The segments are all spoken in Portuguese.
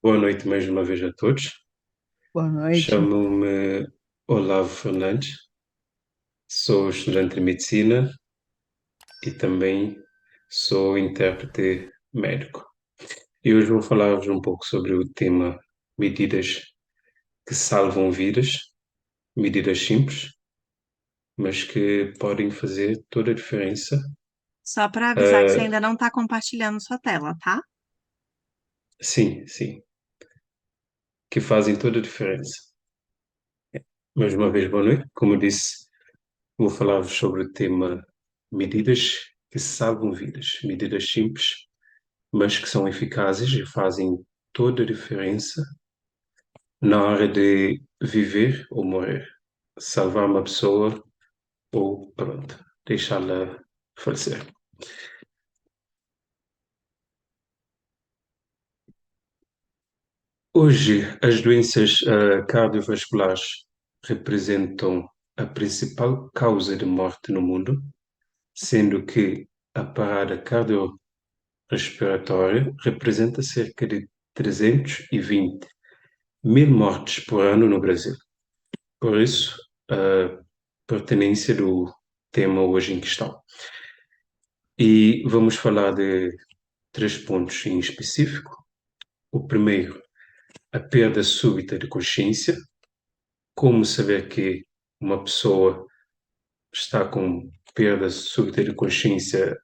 Boa noite mais uma vez a todos. Boa noite. Chamo-me Olavo Fernandes, sou estudante de medicina e também sou intérprete médico. E hoje vou falar-vos um pouco sobre o tema medidas que salvam vidas, medidas simples, mas que podem fazer toda a diferença. Só para avisar que você Ah, ainda não está compartilhando sua tela, tá? sim, sim, que fazem toda a diferença. Mais uma vez, boa noite. Como eu disse, vou falar-vos sobre o tema medidas que salvam vidas, medidas simples, mas que são eficazes e fazem toda a diferença na hora de viver ou morrer. Salvar uma pessoa ou, pronto, deixá-la falecer. Hoje, as doenças cardiovasculares representam a principal causa de morte no mundo, sendo que a parada cardiorrespiratória representa cerca de 320 mil mortes por ano no Brasil. Por isso, a pertinência do tema hoje em questão. E vamos falar de três pontos em específico. O primeiro, a perda súbita de consciência. Como saber que uma pessoa está com perda súbita de consciência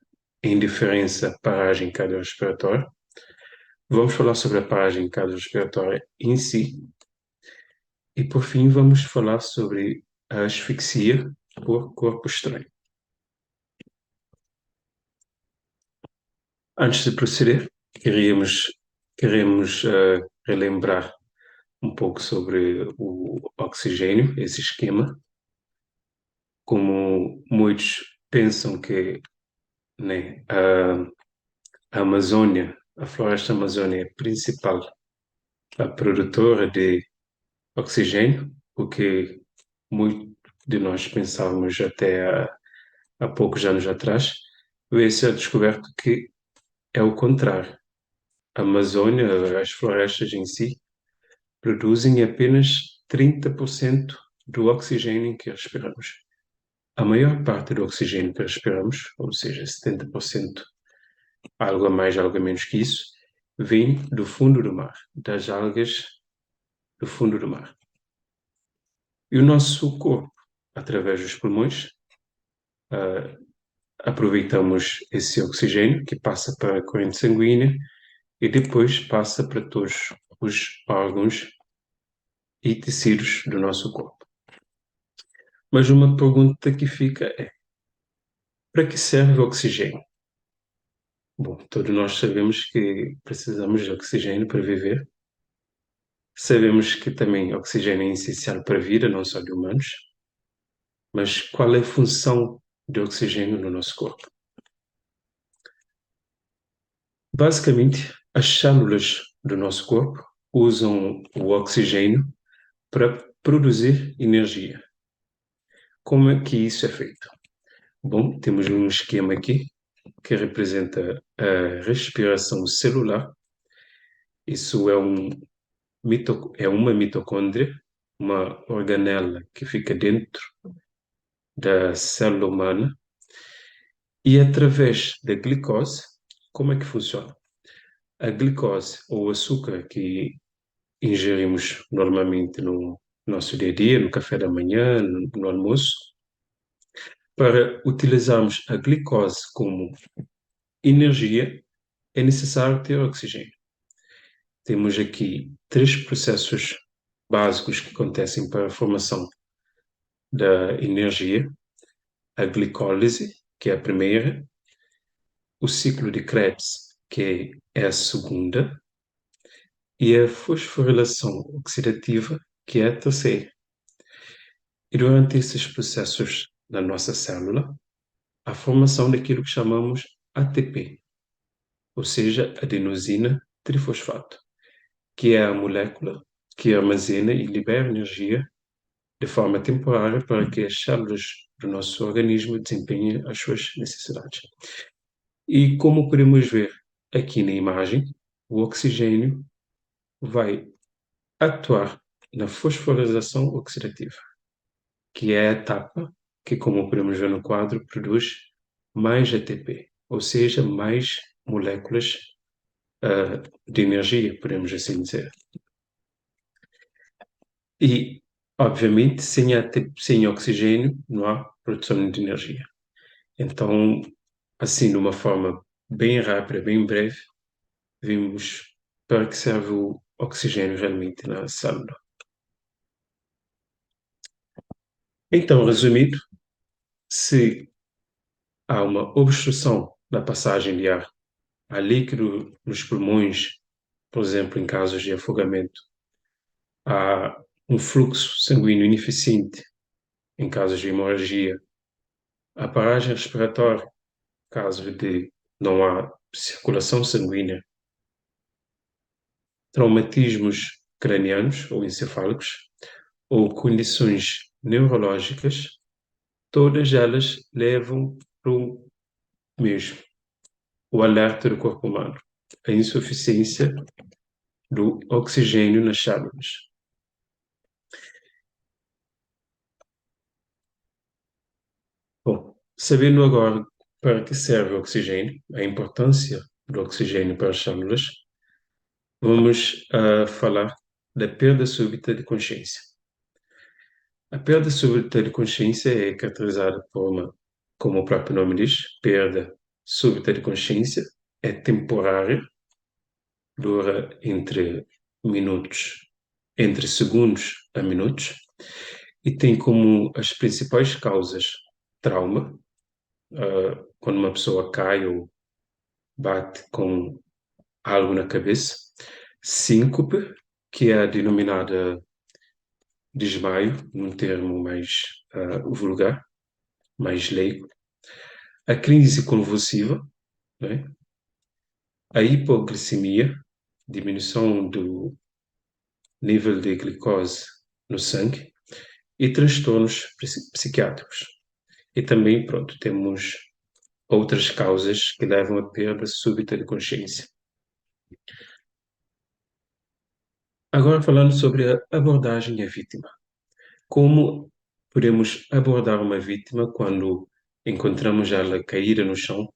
em diferença à paragem cardiorrespiratória. Vamos falar sobre a paragem cardiorrespiratória em si. E, por fim, vamos falar sobre a asfixia por corpo estranho. Antes de proceder, queremos relembrar um pouco sobre o oxigênio, esse esquema. Como muitos pensam que, né, a Amazônia, a floresta amazônica é a principal a produtora de oxigênio, o que muitos de nós pensávamos até há poucos anos atrás, veio a ser descoberto que é o contrário. A Amazônia, as florestas em si, produzem apenas 30% do oxigênio que respiramos. A maior parte do oxigênio que respiramos, ou seja, 70%, algo a mais, algo a menos que isso, vem do fundo do mar, das algas do fundo do mar. E o nosso corpo, através dos pulmões, uh, aproveitamos esse oxigênio que passa para a corrente sanguínea e depois passa para todos os órgãos e tecidos do nosso corpo. Mas uma pergunta que fica é: para que serve o oxigênio? Bom, todos nós sabemos que precisamos de oxigênio para viver. Sabemos que também oxigênio é essencial para a vida, não só de humanos. Mas qual é a função de oxigênio no nosso corpo? Basicamente, as células do nosso corpo usam o oxigênio para produzir energia. Como é que isso é feito? Bom, temos um esquema aqui que representa a respiração celular. Isso é uma mitocôndria, uma organela que fica dentro da célula humana. E através da glicose, como é que funciona? A glicose, ou açúcar que ingerimos normalmente no nosso dia a dia, no café da manhã, no almoço, para utilizarmos a glicose como energia, é necessário ter oxigênio. Temos aqui três processos básicos que acontecem para a formação da energia: a glicólise, que é a primeira, o ciclo de Krebs, que é a segunda, e a fosforilação oxidativa, que é a terceira. E durante esses processos na nossa célula, a formação daquilo que chamamos ATP, ou seja, adenosina trifosfato, que é a molécula que armazena e libera energia de forma temporária para que as células do nosso organismo desempenhem as suas necessidades. E como podemos ver aqui na imagem, o oxigênio vai atuar na fosforilação oxidativa, que é a etapa que, como podemos ver no quadro, produz mais ATP, ou seja, mais moléculas de energia, podemos assim dizer. E, obviamente, sem oxigênio não há produção de energia. Então, assim, de uma forma bem rápida, bem breve, vimos para que serve o oxigênio realmente na célula. Então, resumindo, se há uma obstrução da passagem de ar a líquido nos pulmões, por exemplo, em casos de afogamento, há um fluxo sanguíneo ineficiente em casos de hemorragia, a paragem respiratória, caso de não há circulação sanguínea, traumatismos cranianos ou encefálicos, ou condições neurológicas, todas elas levam para o mesmo, o alerta do corpo humano, a insuficiência do oxigênio nas células. Bom, sabendo agora para que serve o oxigênio, a importância do oxigênio para as células, vamos falar da perda súbita de consciência. A perda súbita de consciência é caracterizada por uma, como o próprio nome diz, perda súbita de consciência, é temporária, dura entre segundos a minutos, e tem como as principais causas trauma, quando uma pessoa cai ou bate com algo na cabeça, síncope, que é a denominada desmaio, num termo mais vulgar, mais leigo, a crise convulsiva, né? A hipoglicemia, diminuição do nível de glicose no sangue, e transtornos psiquiátricos. E também, pronto, temos outras causas que levam à perda súbita de consciência. Agora falando sobre a abordagem à vítima. Como podemos abordar uma vítima quando encontramos ela caída no chão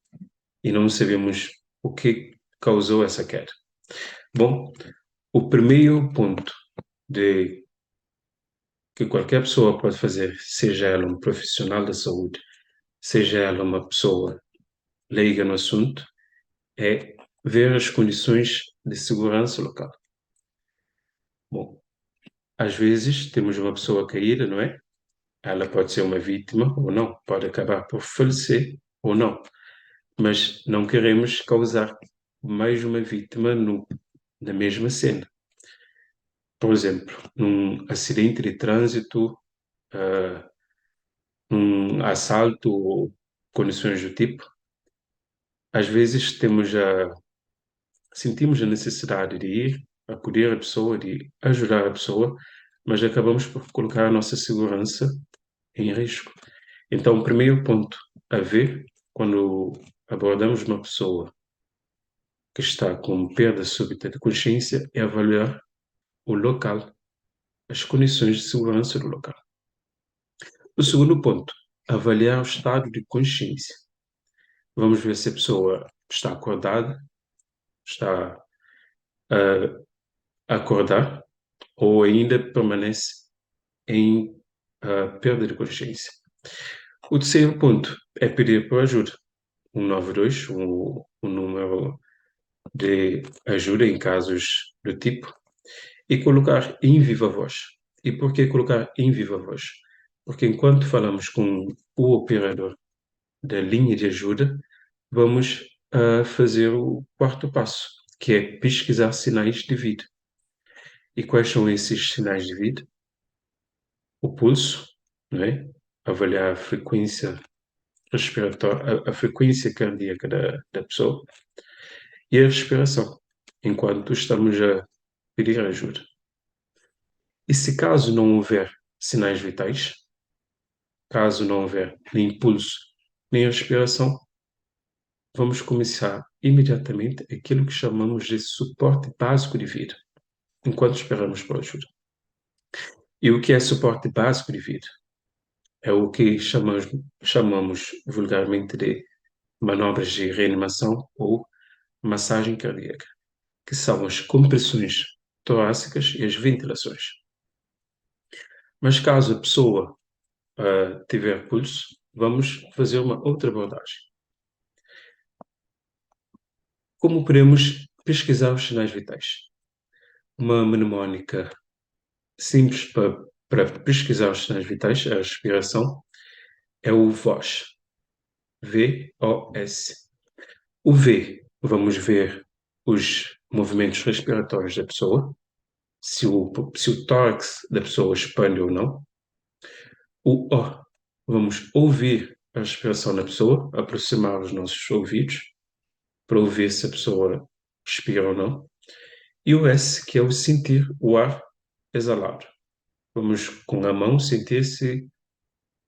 e não sabemos o que causou essa queda? Bom, o primeiro ponto de que qualquer pessoa pode fazer, seja ela um profissional da saúde, seja ela uma pessoa leiga no assunto, é ver as condições de segurança local. Bom, às vezes temos uma pessoa caída, não é? Ela pode ser uma vítima ou não, pode acabar por falecer ou não, mas não queremos causar mais uma vítima na mesma cena. Por exemplo, num acidente de trânsito, num assalto ou condições do tipo, às vezes sentimos a necessidade de ir acudir a pessoa, de ajudar a pessoa, mas acabamos por colocar a nossa segurança em risco. Então, o primeiro ponto a ver quando abordamos uma pessoa que está com perda súbita de consciência é avaliar o local, as condições de segurança do local. O segundo ponto, avaliar o estado de consciência. Vamos ver se a pessoa está acordada, está a acordar ou ainda permanece em perda de consciência. O terceiro ponto é pedir por ajuda. 192, um número de ajuda em casos do tipo, e colocar em viva voz. E por que colocar em viva voz? Porque enquanto falamos com o operador da linha de ajuda, vamos fazer o quarto passo, que é pesquisar sinais de vida. E quais são esses sinais de vida? O pulso, não é? Avaliar a frequência respiratória, a frequência cardíaca da pessoa, e a respiração, enquanto estamos a pedir ajuda. E se caso não houver sinais vitais, caso não houver nem pulso, nem respiração, vamos começar imediatamente aquilo que chamamos de suporte básico de vida. enquanto esperamos por ajuda. E o que é suporte básico de vida? É o que chamamos vulgarmente de manobras de reanimação ou massagem cardíaca, que são as compressões torácicas e as ventilações. Mas caso a pessoa tiver pulso, vamos fazer uma outra abordagem. Como podemos pesquisar os sinais vitais? Uma mnemónica simples para pesquisar os sinais vitais, a respiração, é o VOS. V-O-S. O V, vamos ver os movimentos respiratórios da pessoa, se o tórax da pessoa expande ou não. O O, vamos ouvir a respiração da pessoa, aproximar os nossos ouvidos para ouvir se a pessoa respira ou não. E o S, que é o sentir o ar exalado. Vamos com a mão sentir se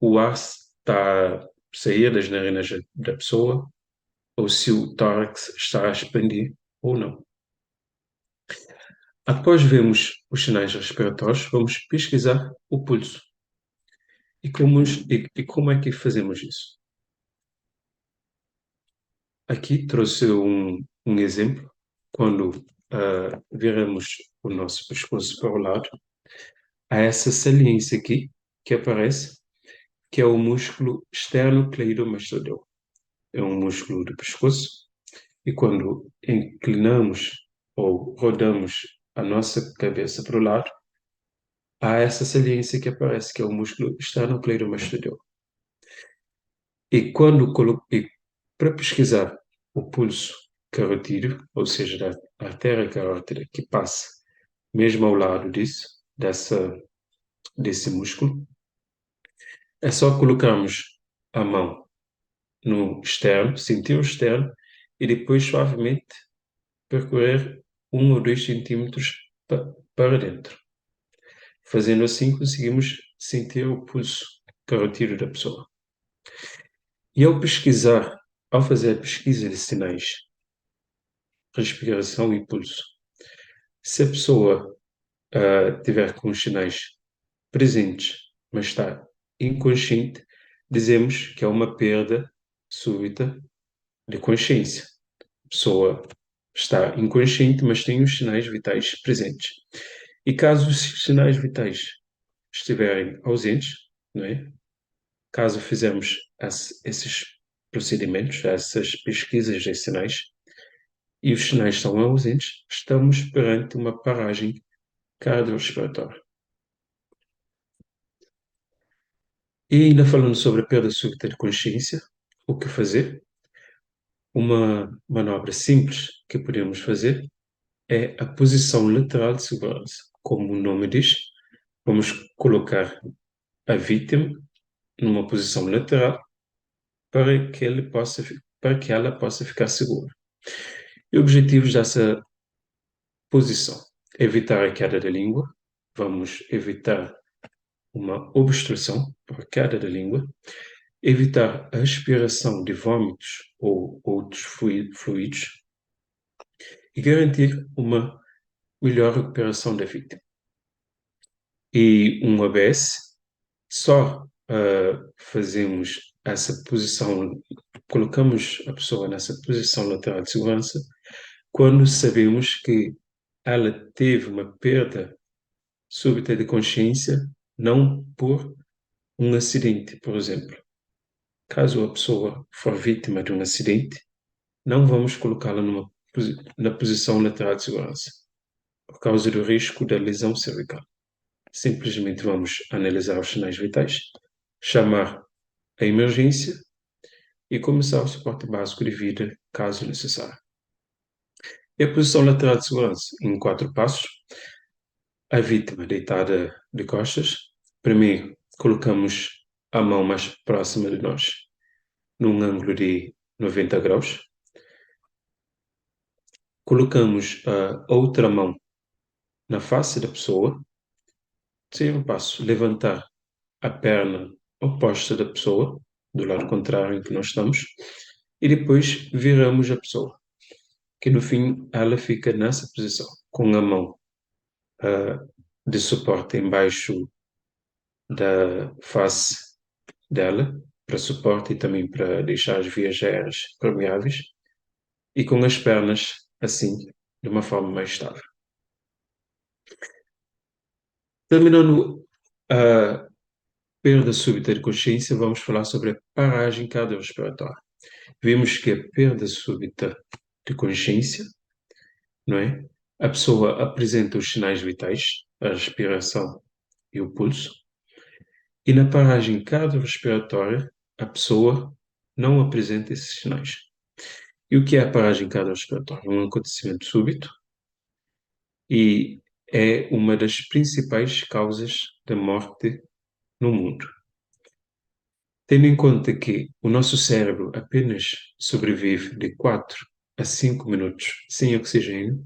o ar está a sair das narinas da pessoa ou se o tórax está a expandir ou não. Após vermos os sinais respiratórios, vamos pesquisar o pulso. E como é que fazemos isso? Aqui trouxe um exemplo. Quando viramos o nosso pescoço para o lado, há essa saliência aqui que aparece, que é o músculo esternocleidomastoideu. É um músculo do pescoço e quando inclinamos ou rodamos a nossa cabeça para o lado, há essa saliência que aparece, que é o músculo esternocleidomastoideu. E para pesquisar o pulso carotídeo, ou seja, da artéria carótida que passa mesmo ao lado desse músculo, é só colocarmos a mão no externo, sentir o externo, e depois suavemente percorrer 1 ou 2 centímetros para dentro. Fazendo assim, conseguimos sentir o pulso carotídeo da pessoa. E ao fazer a pesquisa de sinais, respiração e pulso, se a pessoa tiver com os sinais presentes, mas está inconsciente, dizemos que é uma perda súbita de consciência. A pessoa está inconsciente, mas tem os sinais vitais presentes. E caso os sinais vitais estiverem ausentes, não é? Caso fizermos esses procedimentos, essas pesquisas de sinais, e os sinais são ausentes, estamos perante uma paragem cardiorrespiratória. E ainda falando sobre a perda súbita de consciência, o que fazer? Uma manobra simples que podemos fazer é a posição lateral de segurança. Como o nome diz, vamos colocar a vítima numa posição lateral para que ela possa ficar segura. E objetivos dessa posição: evitar a queda da língua, vamos evitar uma obstrução por queda da língua, evitar a aspiração de vômitos ou outros fluidos e garantir uma melhor recuperação da vítima. E um ABS, só fazemos essa posição, colocamos a pessoa nessa posição lateral de segurança quando sabemos que ela teve uma perda súbita de consciência, não por um acidente, por exemplo. Caso a pessoa for vítima de um acidente, não vamos colocá-la na posição lateral de segurança, por causa do risco da lesão cervical. Simplesmente vamos analisar os sinais vitais, chamar a emergência e começar o suporte básico de vida, caso necessário. E a posição lateral de segurança, em 4 passos: a vítima deitada de costas. Primeiro, colocamos a mão mais próxima de nós, num ângulo de 90 graus. Colocamos a outra mão na face da pessoa. Terceiro passo, levantar a perna oposta da pessoa, do lado contrário em que nós estamos, e depois viramos a pessoa, que no fim ela fica nessa posição, com a mão de suporte embaixo da face dela, para suporte e também para deixar as vias aéreas permeáveis, e com as pernas assim, de uma forma mais estável. Terminando a perda súbita de consciência, vamos falar sobre a paragem cardiorrespiratória. Vimos que a perda súbita de consciência, não é? A pessoa apresenta os sinais vitais, a respiração e o pulso, e na paragem cardiorrespiratória, a pessoa não apresenta esses sinais. E o que é a paragem cardiorrespiratória? É um acontecimento súbito e é uma das principais causas da morte no mundo. Tendo em conta que o nosso cérebro apenas sobrevive de 4 a 5 minutos sem oxigênio,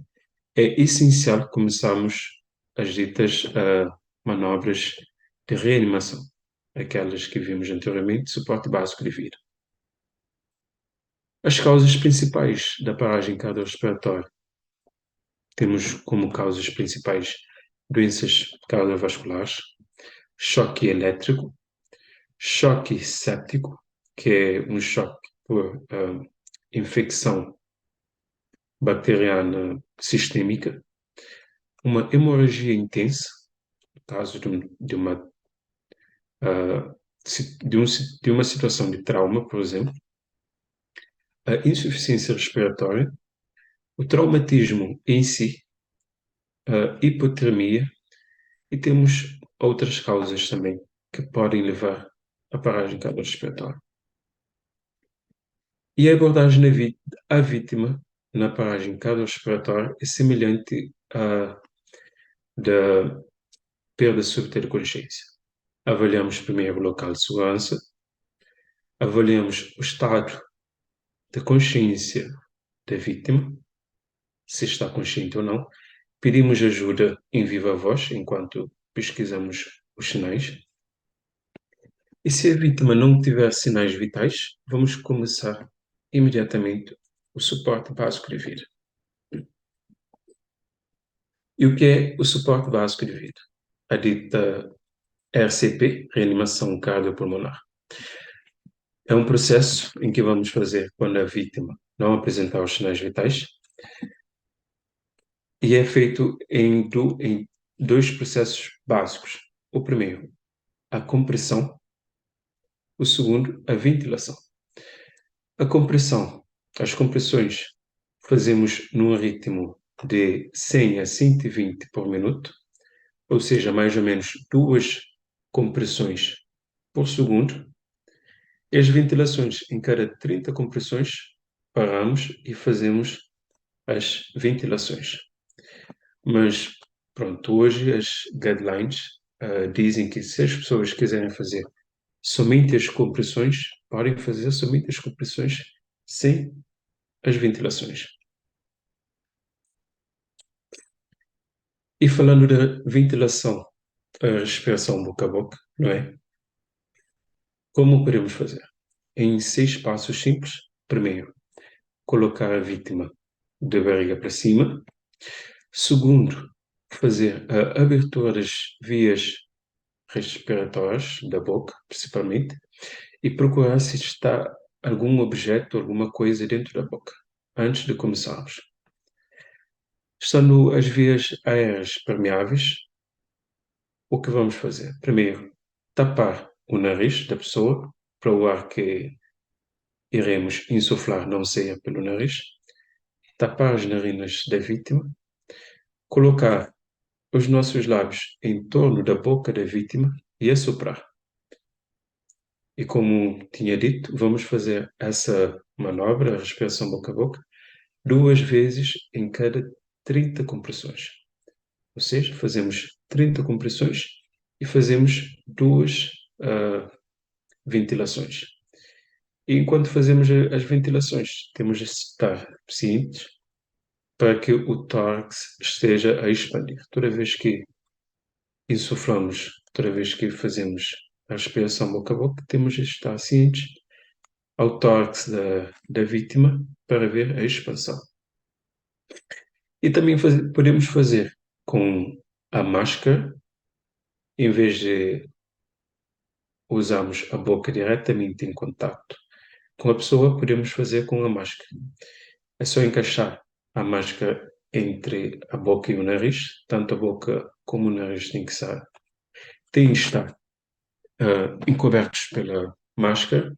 é essencial começarmos as ditas manobras de reanimação, aquelas que vimos anteriormente, suporte básico de vida. As causas principais da paragem cardiorrespiratória. Temos como causas principais doenças cardiovasculares, choque elétrico, choque séptico, que é um choque por infecção bacteriana sistêmica, uma hemorragia intensa, no caso uh, de uma situação de trauma, por exemplo, a insuficiência respiratória, o traumatismo em si, a hipotermia, e temos outras causas também que podem levar à paragem cardiorrespiratória. E a abordagem à vítima na paragem cardiorrespiratória é semelhante à da perda súbita de consciência. Avaliamos primeiro o local de segurança, avaliamos o estado de consciência da vítima, se está consciente ou não, pedimos ajuda em viva voz enquanto pesquisamos os sinais. E se a vítima não tiver sinais vitais, vamos começar imediatamente o suporte básico de vida. E o que é o suporte básico de vida? A dita RCP, reanimação cardiopulmonar. É um processo em que vamos fazer quando a vítima não apresentar os sinais vitais e é feito em dois processos básicos. O primeiro, a compressão. O segundo, a ventilação. A compressão, as compressões fazemos num ritmo de 100 a 120 por minuto, ou seja, mais ou menos 2 compressões por segundo. E as ventilações, em cada 30 compressões, paramos e fazemos as ventilações. Mas, pronto, hoje as guidelines dizem que se as pessoas quiserem fazer somente as compressões, podem fazer somente as compressões sem as ventilações. E falando da ventilação, a respiração boca a boca, não é? Como podemos fazer? Em 6 passos simples. Primeiro, colocar a vítima de barriga para cima. Segundo, fazer a abertura das vias respiratórias da boca, principalmente, e procurar se está algum objeto, alguma coisa dentro da boca, antes de começarmos. Estando as vias aéreas permeáveis, o que vamos fazer? Primeiro, tapar o nariz da pessoa, para o ar que iremos insuflar não saia pelo nariz, tapar as narinas da vítima, colocar os nossos lábios em torno da boca da vítima e assoprar. E como tinha dito, vamos fazer essa manobra, a respiração boca a boca, 2 vezes em cada 30 compressões. Ou seja, fazemos 30 compressões e fazemos 2 ventilações. E enquanto fazemos as ventilações, temos de estar cientes para que o tórax esteja a expandir. Toda vez que insuflamos, toda vez que fazemos a respiração boca a boca, temos de estar cientes ao tórax da vítima para ver a expansão. E também podemos fazer com a máscara, em vez de usarmos a boca diretamente em contato com a pessoa, podemos fazer com a máscara. É só encaixar a máscara entre a boca e o nariz, tanto a boca como o nariz têm que estar encobertos pela máscara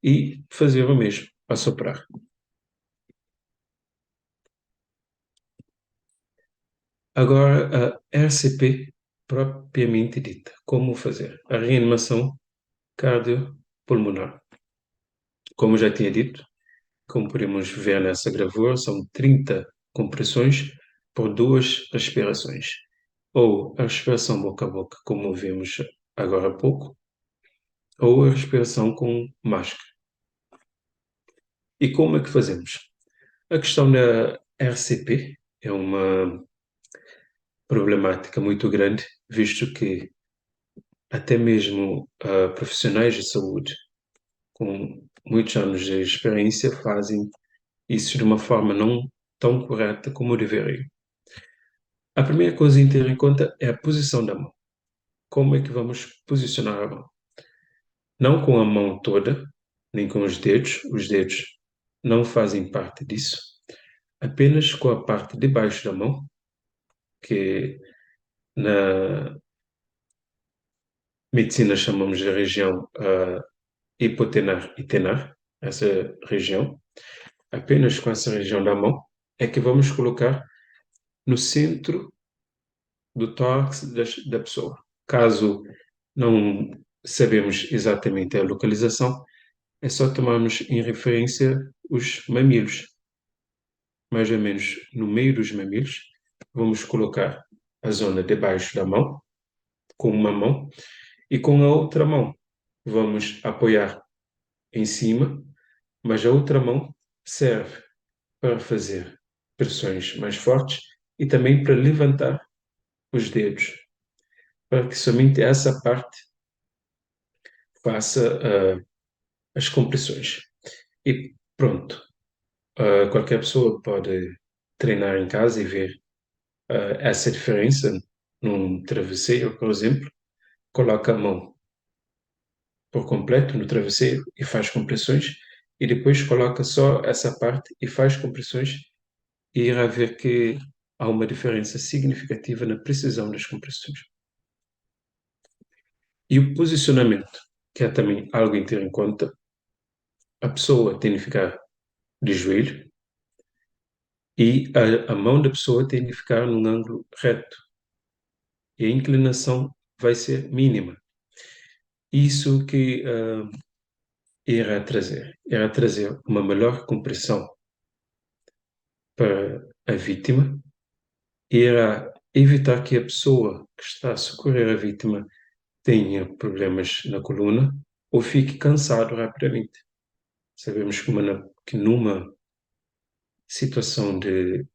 e fazer o mesmo, assoprar. Agora, a RCP propriamente dita. Como fazer? A reanimação cardiopulmonar. Como já tinha dito, como podemos ver nessa gravura, são 30 compressões por 2 respirações. Ou a respiração boca a boca, como vimos agora há pouco, ou a respiração com máscara. E como é que fazemos? A questão da RCP é uma problemática muito grande, visto que até mesmo profissionais de saúde com muitos anos de experiência fazem isso de uma forma não tão correta como deveria. A primeira coisa a ter em conta é a posição da mão. Como é que vamos posicionar a mão? Não com a mão toda, nem com os dedos não fazem parte disso, apenas com a parte de baixo da mão, que na medicina chamamos de região hipotenar e tenar, essa região. Apenas com essa região da mão é que vamos colocar no centro do tórax da pessoa. Caso não sabemos exatamente a localização, é só tomarmos em referência os mamilos. Mais ou menos no meio dos mamilos, vamos colocar a zona debaixo da mão, com uma mão, e com a outra mão vamos apoiar em cima, mas a outra mão serve para fazer pressões mais fortes e também para levantar os dedos, para que somente essa parte faça as compressões. E pronto, qualquer pessoa pode treinar em casa e ver essa diferença num travesseiro, por exemplo. Coloca a mão por completo no travesseiro e faz compressões, e depois coloca só essa parte e faz compressões, e irá ver que há uma diferença significativa na precisão das compressões. E o posicionamento, que é também algo a ter em conta, a pessoa tem de ficar de joelho e a mão da pessoa tem de ficar num ângulo reto. E a inclinação vai ser mínima. Isso que irá trazer uma melhor compressão para a vítima, irá evitar que a pessoa que está a socorrer a vítima tenha problemas na coluna ou fique cansado rapidamente. Sabemos que numa situação de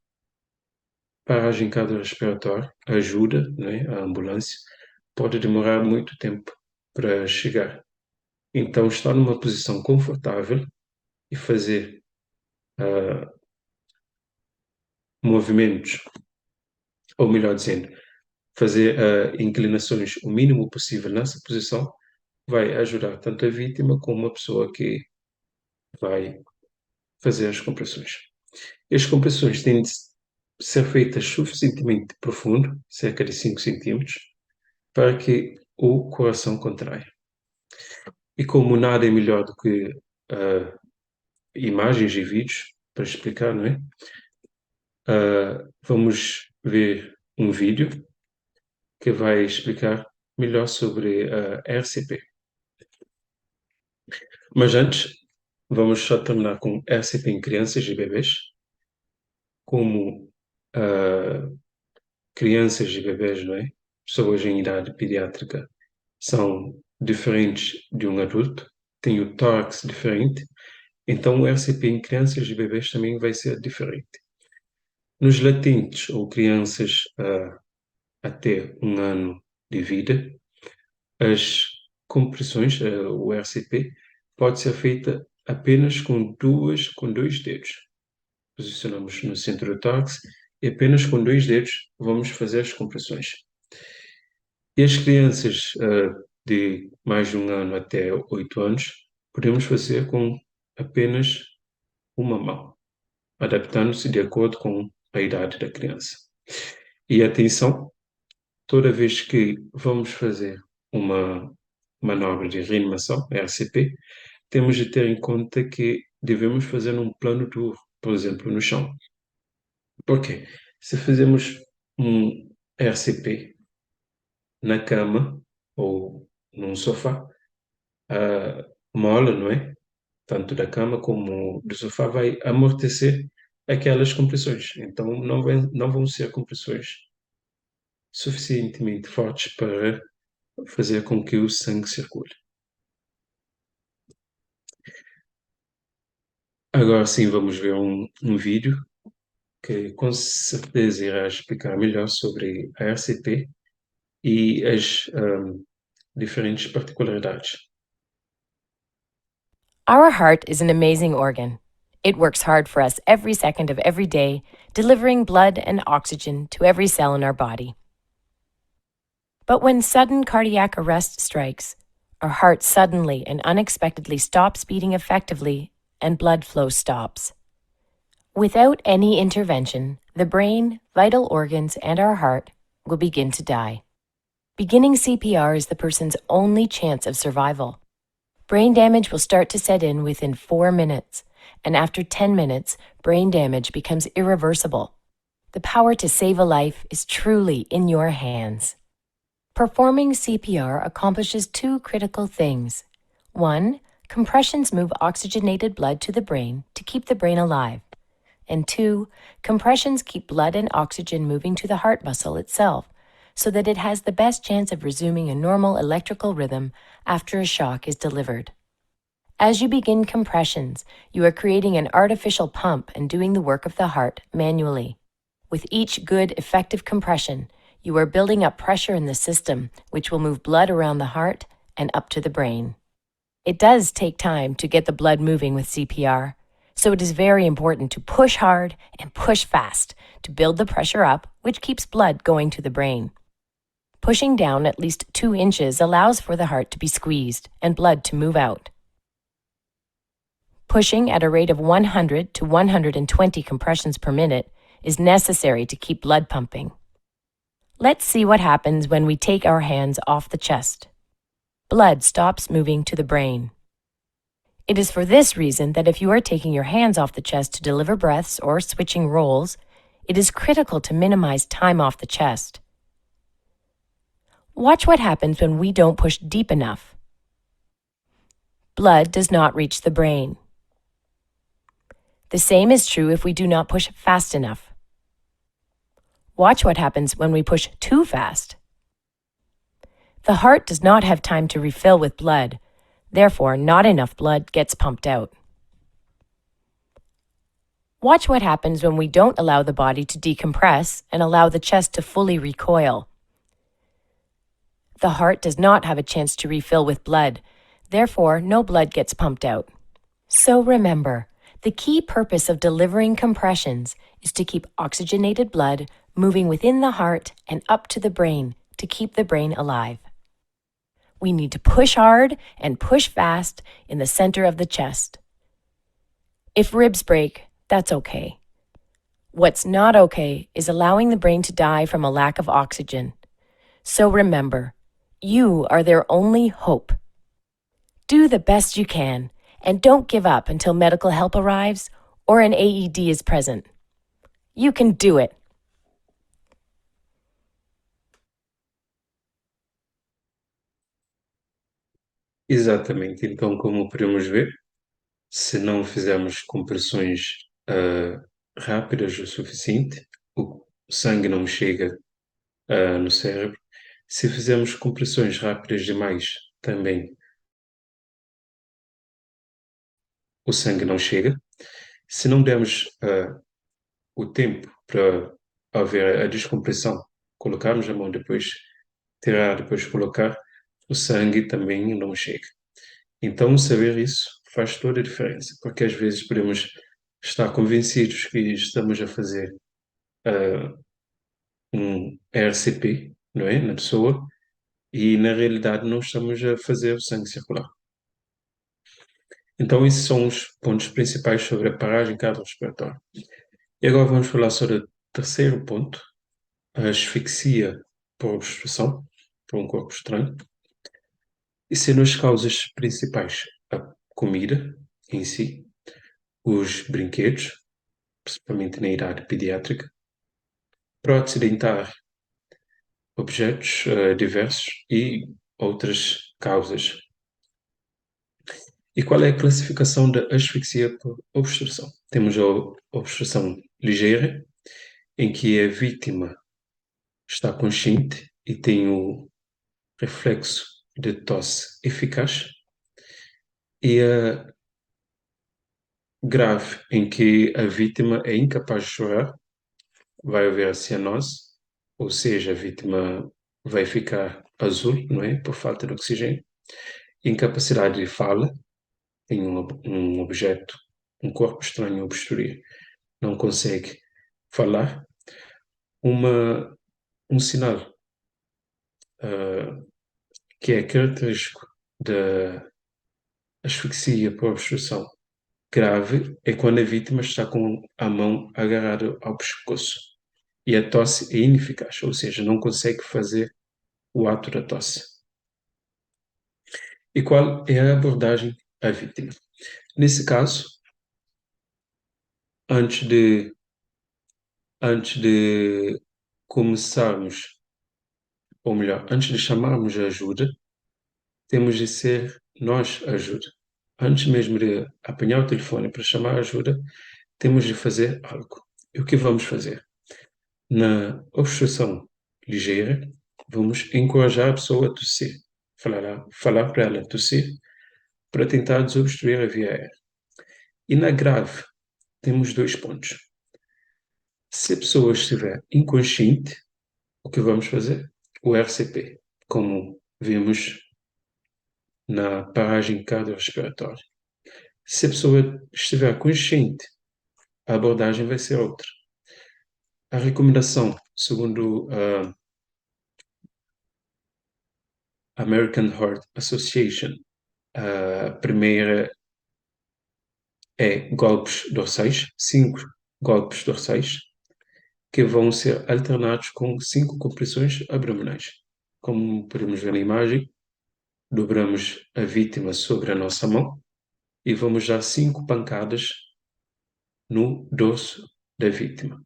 paragem cardiorrespiratória, a ajuda, né, a ambulância, pode demorar muito tempo para chegar. Então, estar numa posição confortável e fazer movimentos, ou melhor dizendo, fazer inclinações o mínimo possível nessa posição, vai ajudar tanto a vítima como a pessoa que vai fazer as compressões. As compressões têm de ser feitas suficientemente profundo, cerca de 5 centímetros, para que o coração contraia. E como nada é melhor do que imagens e vídeos para explicar, não é? Vamos ver um vídeo que vai explicar melhor sobre a RCP. Mas antes, vamos só terminar com RCP em crianças e bebês. Como crianças e bebês, não é? Pessoas em idade pediátrica são diferentes de um adulto, têm o tórax diferente, então o RCP em crianças e bebês também vai ser diferente. Nos latentes ou crianças até 1 ano de vida, as compressões, o RCP, pode ser feita apenas com 2 dedos. Posicionamos no centro do tórax e apenas com 2 dedos vamos fazer as compressões. E as crianças de mais de 1 ano até 8 anos, podemos fazer com apenas uma mão, adaptando-se de acordo com a idade da criança. E atenção, toda vez que vamos fazer uma manobra de reanimação, RCP, temos de ter em conta que devemos fazer num plano duro, por exemplo, no chão. Por quê? Se fazemos um RCP na cama ou num sofá, a mola, não é? Tanto da cama como do sofá vai amortecer aquelas compressões. Então não vão ser compressões suficientemente fortes para fazer com que o sangue circule. Agora sim, vamos ver um vídeo que com certeza irá explicar melhor sobre a RCP e as diferentes particularidades. Our heart is an amazing organ. It works hard for us every second of every day, delivering blood and oxygen to every cell in our body. But when sudden cardiac arrest strikes, our heart suddenly and unexpectedly stops beating effectively and blood flow stops. Without any intervention, the brain, vital organs, and our heart will begin to die. Beginning CPR is the person's only chance of survival. Brain damage will start to set in within 4 minutes, and after 10 minutes, brain damage becomes irreversible. The power to save a life is truly in your hands. Performing CPR accomplishes 2 critical things. 1, compressions move oxygenated blood to the brain to keep the brain alive. And 2, compressions keep blood and oxygen moving to the heart muscle itself, so that it has the best chance of resuming a normal electrical rhythm after a shock is delivered. As you begin compressions, you are creating an artificial pump and doing the work of the heart manually. With each good, effective compression, you are building up pressure in the system, which will move blood around the heart and up to the brain. It does take time to get the blood moving with CPR, so it is very important to push hard and push fast to build the pressure up, which keeps blood going to the brain. Pushing down at least 2 inches allows for the heart to be squeezed and blood to move out. Pushing at a rate of 100 to 120 compressions per minute is necessary to keep blood pumping. Let's see what happens when we take our hands off the chest. Blood stops moving to the brain. It is for this reason that if you are taking your hands off the chest to deliver breaths or switching roles, it is critical to minimize time off the chest. Watch what happens when we don't push deep enough. Blood does not reach the brain. The same is true if we do not push fast enough. Watch what happens when we push too fast. The heart does not have time to refill with blood, therefore not enough blood gets pumped out. Watch what happens when we don't allow the body to decompress and allow the chest to fully recoil. The heart does not have a chance to refill with blood, therefore no blood gets pumped out. So remember, the key purpose of delivering compressions is to keep oxygenated blood moving within the heart and up to the brain to keep the brain alive. We need to push hard and push fast in the center of the chest. If ribs break, that's okay. What's not okay is allowing the brain to die from a lack of oxygen. So remember, you are their only hope. Do the best you can, and don't give up until medical help arrives or an AED is present. You can do it. Exatamente. Então, como podemos ver, se não fizermos compressões rápidas o suficiente, o sangue não chega no cérebro. Se fizermos compressões rápidas demais, também o sangue não chega. Se não dermos o tempo para haver a descompressão, colocarmos a mão depois, tirar, depois colocar, o sangue também não chega. Então, saber isso faz toda a diferença, porque às vezes podemos estar convencidos que estamos a fazer um RCP, não é, na pessoa, e na realidade não estamos a fazer o sangue circular. Então, esses são os pontos principais sobre a paragem cardiorrespiratória. E agora vamos falar sobre o terceiro ponto, a asfixia por obstrução, por um corpo estranho. E sendo as causas principais a comida em si, os brinquedos, principalmente na idade pediátrica, prótese dentária, objetos diversos e outras causas. E qual é a classificação da asfixia por obstrução? Temos a obstrução ligeira, em que a vítima está consciente e tem o reflexo de tosse eficaz, e a grave, em que a vítima é incapaz de chorar, vai haver a cianose, ou seja, a vítima vai ficar azul, não é? Por falta de oxigênio. Incapacidade de fala, tem um objeto, um corpo estranho a obstruir, não consegue falar. Um sinal que é característico da asfixia por obstrução grave é quando a vítima está com a mão agarrada ao pescoço e a tosse é ineficaz, ou seja, não consegue fazer o ato da tosse. E qual é a abordagem à vítima? Nesse caso, antes de começarmos, ou melhor, antes de chamarmos a ajuda, temos de ser nós a ajuda. Antes mesmo de apanhar o telefone para chamar a ajuda, temos de fazer algo. E o que vamos fazer? Na obstrução ligeira, vamos encorajar a pessoa a tossir. Falar para ela tossir, para tentar desobstruir a via aérea. E na grave, temos 2 pontos. Se a pessoa estiver inconsciente, o que vamos fazer? O RCP, como vimos na paragem cardiorrespiratória. Se a pessoa estiver consciente, a abordagem vai ser outra. A recomendação, segundo a American Heart Association, a primeira é golpes dorsais, 5 golpes dorsais, que vão ser alternados com 5 compressões abdominais. Como podemos ver na imagem, dobramos a vítima sobre a nossa mão e vamos dar 5 pancadas no dorso da vítima.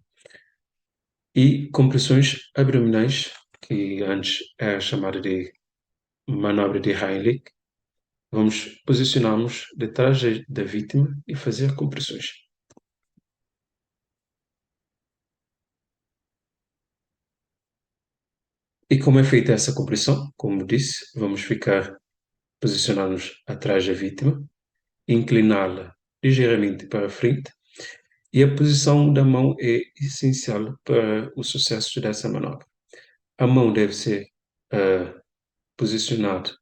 E compressões abdominais, que antes era chamada de manobra de Heimlich, vamos posicionar-nos detrás da vítima e fazer compressões. E como é feita essa compressão? Como disse, vamos ficar posicionados atrás da vítima, incliná-la ligeiramente para frente, e a posição da mão é essencial para o sucesso dessa manobra. A mão deve ser posicionada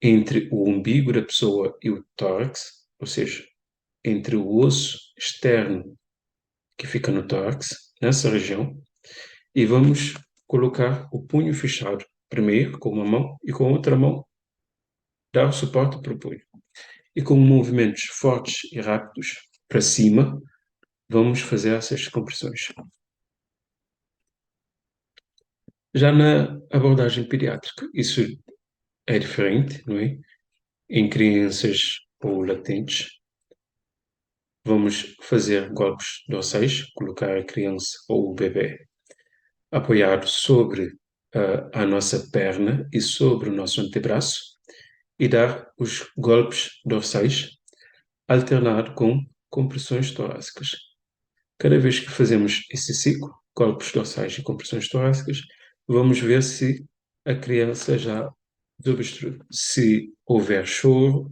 entre o umbigo da pessoa e o tórax, ou seja, entre o osso externo que fica no tórax, nessa região, e vamos colocar o punho fechado, primeiro com uma mão e com a outra mão dar suporte para o punho. E com movimentos fortes e rápidos para cima, vamos fazer essas compressões. Já na abordagem pediátrica, isso é diferente, não é? Em crianças ou latentes, vamos fazer golpes dorsais, colocar a criança ou o bebê apoiado sobre a nossa perna e sobre o nosso antebraço e dar os golpes dorsais alternado com compressões torácicas. Cada vez que fazemos esse ciclo, golpes dorsais e compressões torácicas, vamos ver se a criança já desobstruiu. Se houver choro,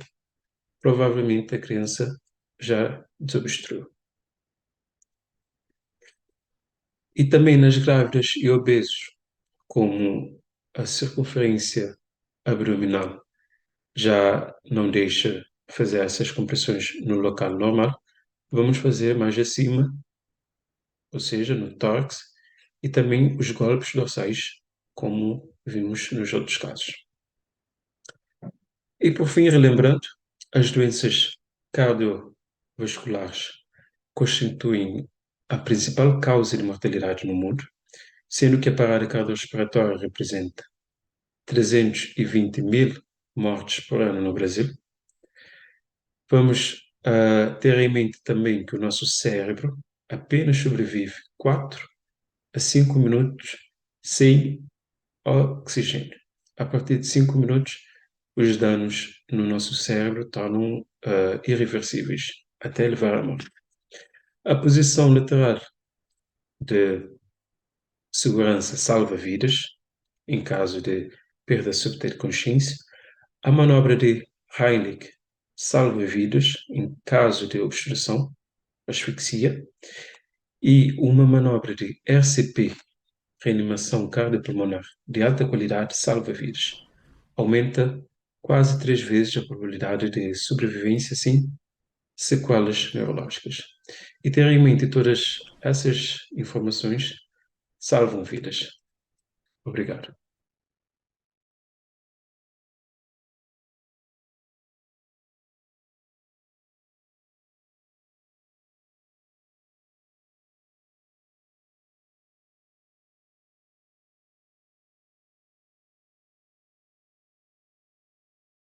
provavelmente a criança já desobstruiu. E também nas grávidas e obesos, como a circunferência abdominal já não deixa fazer essas compressões no local normal, vamos fazer mais acima, ou seja, no tórax, e também os golpes dorsais, como vimos nos outros casos. E por fim, relembrando, as doenças cardiovasculares constituem a principal causa de mortalidade no mundo, sendo que a parada cardiorrespiratória representa 320 mil mortes por ano no Brasil. Vamos ter em mente também que o nosso cérebro apenas sobrevive 4 a 5 minutos sem oxigênio. A partir de 5 minutos, os danos no nosso cérebro tornam irreversíveis, até levar à morte. A posição lateral de segurança salva vidas, em caso de perda súbita de consciência. A manobra de Heimlich salva vidas, em caso de obstrução, asfixia. E uma manobra de RCP, reanimação cardiopulmonar de alta qualidade, salva vidas. Aumenta quase 3 vezes a probabilidade de sobrevivência sem sequelas neurológicas. E ter em mente todas essas informações salvam vidas. Obrigado.